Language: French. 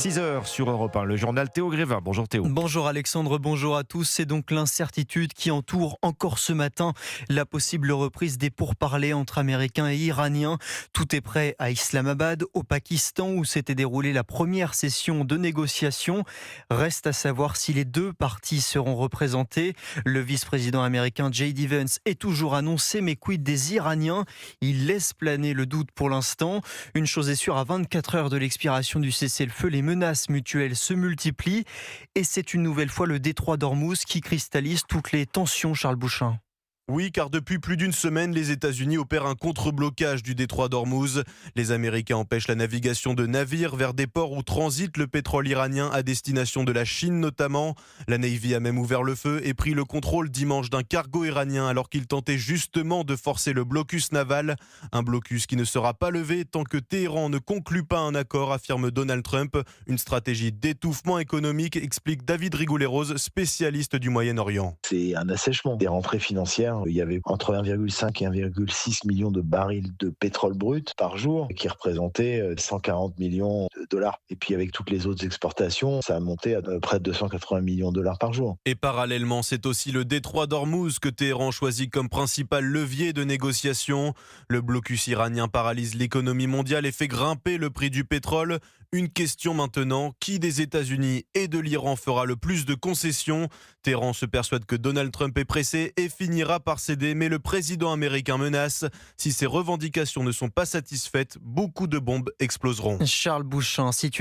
6 heures sur Europe 1, le journal Théo Grévin. Bonjour Théo. Bonjour Alexandre, bonjour à tous. C'est donc l'incertitude qui entoure encore ce matin la possible reprise des pourparlers entre Américains et Iraniens. Tout est prêt à Islamabad, au Pakistan, où s'était déroulée la première session de négociation. Reste à savoir si les deux parties seront représentées. Le vice-président américain J.D. Vance est toujours annoncé, mais quid des Iraniens? Il laisse planer le doute pour l'instant. Une chose est sûre, à 24 heures de l'expiration du cessez-le-feu, les menaces mutuelles se multiplient et c'est une nouvelle fois le détroit d'Ormuz qui cristallise toutes les tensions, Charles Bouchin. Oui, car depuis plus d'une semaine, les États-Unis opèrent un contre-blocage du détroit d'Ormuz. Les Américains empêchent la navigation de navires vers des ports où transite le pétrole iranien à destination de la Chine notamment. La Navy a même ouvert le feu et pris le contrôle dimanche d'un cargo iranien alors qu'il tentait justement de forcer le blocus naval. Un blocus qui ne sera pas levé tant que Téhéran ne conclut pas un accord, affirme Donald Trump. Une stratégie d'étouffement économique, explique David Rigoulet-Rose, spécialiste du Moyen-Orient. C'est un assèchement des rentrées financières. Il y avait entre 1,5 et 1,6 million de barils de pétrole brut par jour, qui représentaient 140 millions de dollars. Et puis avec toutes les autres exportations, ça a monté à près de 280 millions de dollars par jour. Et parallèlement, c'est aussi le détroit d'Ormuz que Téhéran choisit comme principal levier de négociation. Le blocus iranien paralyse l'économie mondiale et fait grimper le prix du pétrole. Une question maintenant, qui des États-Unis et de l'Iran fera le plus de concessions? Téhéran se persuade que Donald Trump est pressé et finira par céder, mais le président américain menace. Si ses revendications ne sont pas satisfaites, beaucoup de bombes exploseront. Charles Bouchin, situation